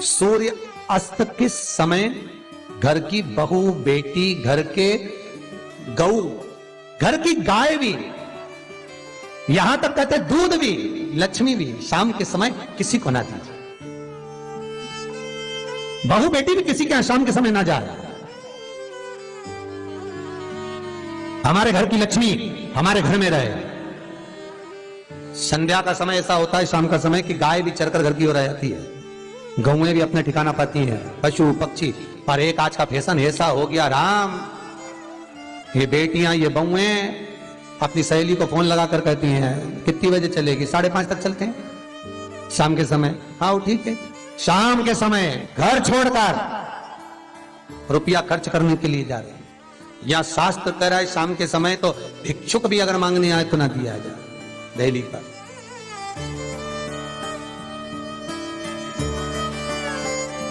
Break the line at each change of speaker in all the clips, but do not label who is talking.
सूर्य अस्त के समय घर की बहू, बेटी, घर के गऊ, घर की गाय भी, यहां तक कहते दूध भी, लक्ष्मी भी शाम के समय किसी को ना दीजिए। बहू बेटी भी किसी के यहां शाम के समय ना जाए। हमारे घर की लक्ष्मी हमारे घर में रहे। संध्या का समय ऐसा होता है, शाम का समय, कि गाय भी चरकर घर की ओर आ जाती है, गौएं भी अपने ठिकाना पाती हैं, पशु पक्षी। पर एक आज का फैशन ऐसा हो गया राम, ये बेटियां, ये बहुएं अपनी सहेली को फोन लगा कर कहती हैं कितनी बजे चलेगी? 5:30 तक चलते हैं शाम के समय। हाँ ठीक है, शाम के समय घर छोड़कर रुपया खर्च करने के लिए जा रहे हैं। या शास्त्र कह रहा है शाम के समय तो भिक्षुक भी अगर मांगने आए तो ना दिया जाए। दिल्ली का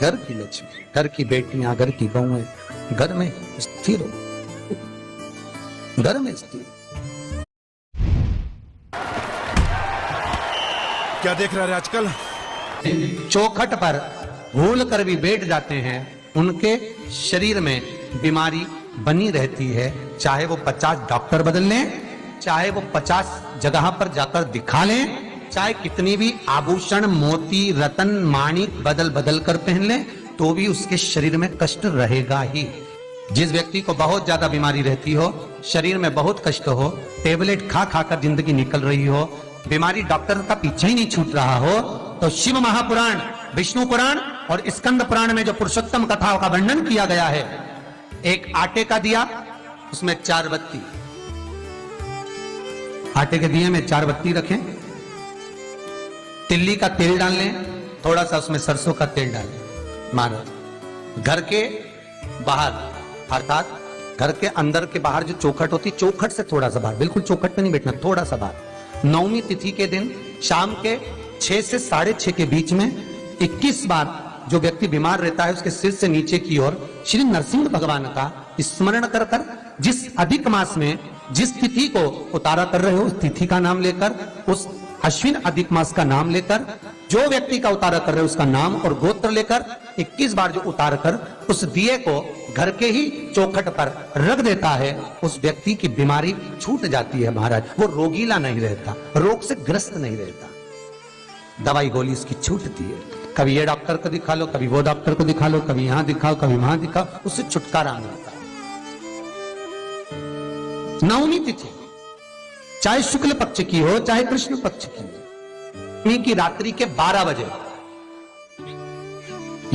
घर की लक्ष्मी, घर की बेटियां, घर की बहुएं घर में स्थिर हो, घर में स्थिर।
क्या देख रहा है आजकल?
चौखट पर भूल कर भी बैठ जाते हैं, उनके शरीर में बीमारी बनी रहती है। चाहे वो 50 डॉक्टर बदल लें, चाहे वो 50 जगह पर जाकर दिखा लें, चाहे कितनी भी आभूषण, मोती, रतन, माणिक बदल बदल कर पहन लें, तो भी उसके शरीर में कष्ट रहेगा ही। जिस व्यक्ति को बहुत ज्यादा बीमारी रहती हो, शरीर में बहुत कष्ट हो, टेबलेट खा खा कर जिंदगी निकल रही हो, बीमारी डॉक्टर का पीछे ही नहीं छूट रहा हो, तो शिव महापुराण, विष्णु पुराण और स्कंद पुराण में जो पुरुषोत्तम कथाओं का वर्णन किया गया है, एक आटे का दिया, उसमें 4 बत्ती, आटे के दिए में 4 बत्ती रखें, तिल्ली का तेल डाल लें, थोड़ा सा उसमें सरसों का तेल डाल लें। मानो घर के बाहर, अर्थात घर के अंदर के बाहर जो चौखट होती, चौखट से थोड़ा सा बाहर, बिल्कुल चौखट पे नहीं बैठना, थोड़ा सा बाहर, 9वीं तिथि के दिन शाम के 6 से 6:30 के बीच में 21 बार जो व्यक्ति बीमार रहता है उसके सिर से नीचे की ओर श्री नरसिंह भगवान का स्मरण कर कर, जिस अधिक मास में जिस तिथि को उतारा कर रहे हो उस तिथि का नाम लेकर, उस अश्विन अधिक मास का नाम लेकर, जो व्यक्ति का उतारा कर रहे हो उसका नाम और गोत्र लेकर 21 बार जो उतार कर उस दिए को घर के ही चौखट पर रख देता है, उस व्यक्ति की बीमारी छूट जाती है महाराज। वो रोगीला नहीं रहता, रोग से ग्रस्त नहीं रहता, दवाई गोली उसकी छूटती है। कभी ये डॉक्टर को दिखा लो, कभी वो डॉक्टर को दिखा लो, कभी यहां दिखाओ, कभी वहां दिखाओ, उससे छुटकारा मिलता है। 9वीं तिथि चाहे शुक्ल पक्ष की हो चाहे कृष्ण पक्ष की हो, 9वीं की रात्रि के 12 बजे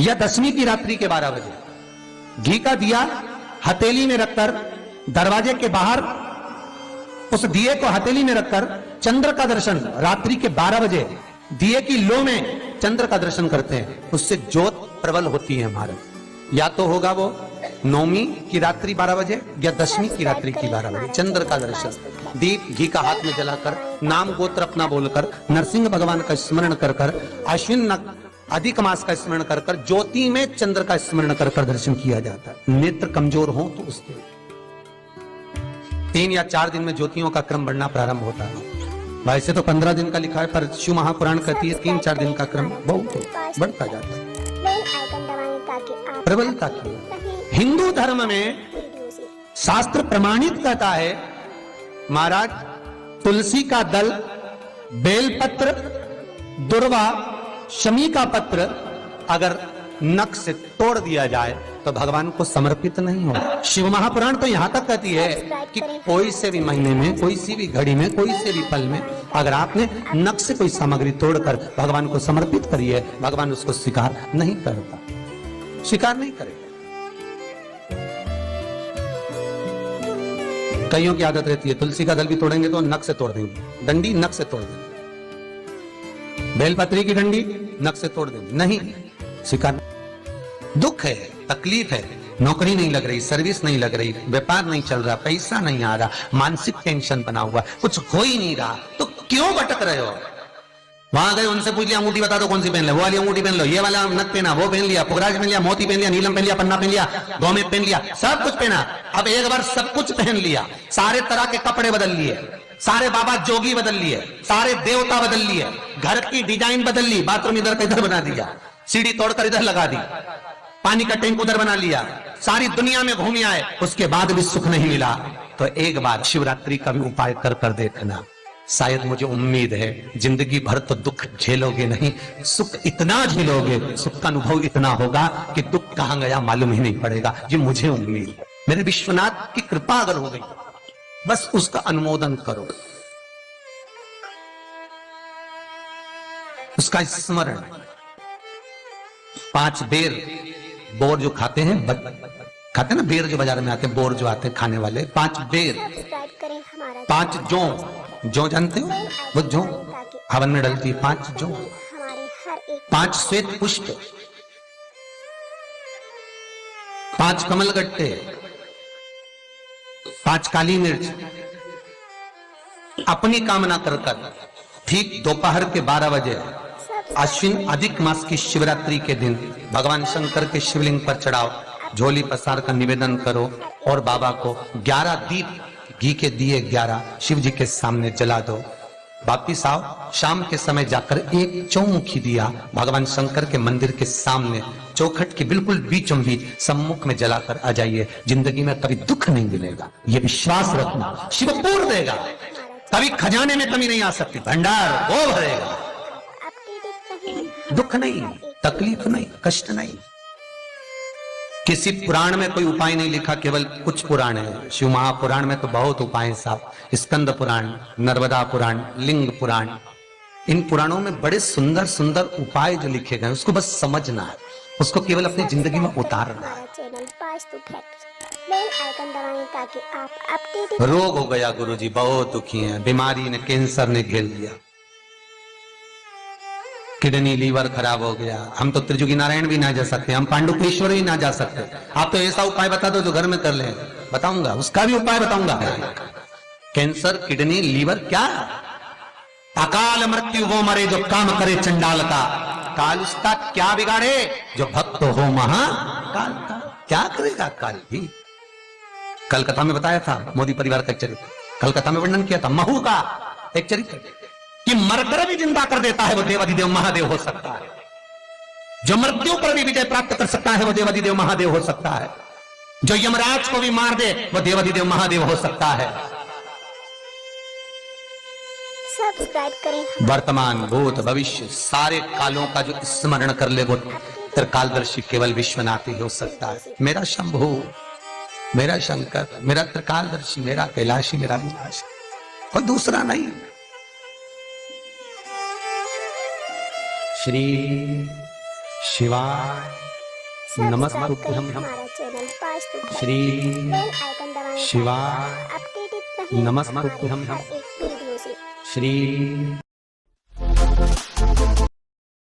या 10वीं की रात्रि के 12 बजे घी का दिया हथेली में रखकर दरवाजे के बाहर उस दिए को हथेली में रखकर चंद्र का दर्शन रात्रि के 12 बजे दिए की लो में चंद्र का दर्शन करते हैं, उससे ज्योत प्रबल होती है हमारे। या तो होगा वो 9वीं की रात्रि 12 बजे या 10वीं की रात्रि की 12 बजे चंद्र का दर्शन, दीप घी का हाथ में जलाकर, नाम गोत्र अपना बोलकर, नरसिंह भगवान का स्मरण कर कर, अश्विन अधिक मास का स्मरण कर कर, ज्योति में चंद्र का स्मरण कर कर दर्शन किया जाता है। नेत्र कमजोर हो तो उस दिन 3 या 4 दिन में ज्योतियों का क्रम बढ़ना प्रारंभ होता है। वैसे तो 15 दिन का लिखा है, पर शिव महापुराण कहती है 3-4 दिन का क्रम बहुत बढ़ता जाता है। प्रबलता की हिंदू धर्म में शास्त्र प्रमाणित कहता है महाराज, तुलसी का दल, बेलपत्र, दुर्वा, शमी का पत्र अगर नख से तोड़ दिया जाए तो भगवान को समर्पित नहीं हो। शिव महापुराण तो यहां तक कहती है कि कोई से भी महीने में, कोई सी भी घड़ी में, कोई से भी पल में अगर आपने नख से कोई सामग्री तोड़कर भगवान को समर्पित करी है, भगवान उसको स्वीकार नहीं करता, स्वीकार नहीं करेगा। कईयों की आदत रहती है तुलसी का दल भी तोड़ेंगे तो नख से तोड़ देंगे, डंडी नख से तोड़ देंगे, बेलपत्री की डंडी नख से तोड़ देंगे, नहीं स्वीकार। दुख है, तकलीफ है, नौकरी नहीं लग रही, सर्विस नहीं लग रही, व्यापार नहीं चल रहा, पैसा नहीं आ रहा, मानसिक टेंशन बना हुआ, कुछ हो ही नहीं रहा, तो क्यों भटक रहे हो? वहां गए, उनसे पूछ लिया अंगूठी बता दो कौन सी पहन ले, वो वाली अंगूठी पहन लो, ये वाला नथ पहना, वो पहन लिया, पुखराज पहन लिया, मोती पहन लिया, नीलम पहन लिया, पन्ना पहन लिया, गौमेद पहन लिया, सब कुछ पहना। अब एक बार सब कुछ पहन लिया, सारे तरह के कपड़े बदल लिए, सारे बाबा जोगी बदल लिए, सारे देवता बदल लिए, घर की डिजाइन बदल ली, बाथरूम इधर का इधर बना दिया, सीढ़ी तोड़कर इधर लगा दी, पानी का टैंक उधर बना लिया, सारी दुनिया में घूम आए, उसके बाद भी सुख नहीं मिला, तो एक बार शिवरात्रि का भी उपाय कर कर देखना। शायद मुझे उम्मीद है जिंदगी भर तो दुख झेलोगे नहीं, सुख इतना झेलोगे, सुख का अनुभव इतना होगा कि दुख कहां गया मालूम ही नहीं पड़ेगा। ये मुझे उम्मीद है। मेरे विश्वनाथ की कृपा अगर हो गई, बस उसका अनुमोदन करो, उसका स्मरण। 5 बेर बोर जो खाते हैं, खाते हैं ना बेर जो बाजार में आते हैं, बोर जो आते हैं खाने वाले, 5 बेर, 5 जौ जानते हो, वो जौ हवन में डलती है, 5 जौ, 5 श्वेत पुष्प, 5 कमल गट्टे, 5 काली मिर्च, अपनी कामना कर कर ठीक दोपहर के 12 बजे अश्विन अधिक मास की शिवरात्रि के दिन भगवान शंकर के शिवलिंग पर चढ़ाओ, झोली पसार का निवेदन करो और बाबा को 11 दीप घी के दिए 11 शिव जी के सामने जला दो। वापिस आओ, शाम के समय जाकर एक चौमुखी दिया भगवान शंकर के मंदिर के सामने चौखट के बिल्कुल बीचों बीच सम्मुख में जलाकर आ जाइए। जिंदगी में कभी दुख नहीं मिलेगा, ये विश्वास रखना, शिव पूर्ण देगा, कभी खजाने में कमी नहीं आ सकती, भंडार वो भरेगा, दुख नहीं, तकलीफ नहीं, कष्ट नहीं। किसी पुराण में कोई उपाय नहीं लिखा, केवल कुछ पुराण है। शिव महापुराण में तो बहुत उपाय साहब, स्कंद पुराण, नर्मदा पुराण, लिंग पुराण, इन पुराणों में बड़े सुंदर सुंदर उपाय जो लिखे गए, उसको बस समझना है, उसको केवल अपनी जिंदगी में उतारना है। रोग हो गया गुरुजी, बहुत दुखी हैं, बीमारी ने, कैंसर ने घेर लिया, किडनी लीवर खराब हो गया, हम तो त्रिजुगी नारायण भी ना जा सकते, हम पांडुकेश्वर ही ना जा सकते। आप तो ऐसा उपाय बता दो जो घर में कर ले, बताऊंगा, उसका भी उपाय बताऊंगा। कैंसर, किडनी, लीवर, क्या अकाल मृत्यु वो मरे जो काम करे चंडाल का, काल उसका क्या बिगाड़े जो भक्त हो महाकाल का। क्या करेगा काल भी। कलकत्ता में बताया था मोदी परिवार का एक चरित्र, कलकत्ता में वर्णन किया था महू का एक चरित्र कि मरकर भी जिंदा कर देता है वो देवाधिदेव महादेव हो सकता है, जो मृत्यु पर भी विजय प्राप्त कर सकता है वो देवाधिदेव महादेव हो सकता है, जो यमराज को भी मार दे वो देवाधिदेव महादेव हो सकता है। सब्सक्राइब करें। वर्तमान, भूत, भविष्य सारे कालों का जो स्मरण कर ले वो त्रिकालदर्शी केवल विश्वनाथ ही हो सकता है। मेरा शंभु, मेरा शंकर, मेरा त्रिकालदर्शी, मेरा कैलाशी, मेरा विनाश, कोई दूसरा नहीं। श्री शिवाय नमस्तुभ्यं, श्री शिवाय नमस्तुभ्यं, श्री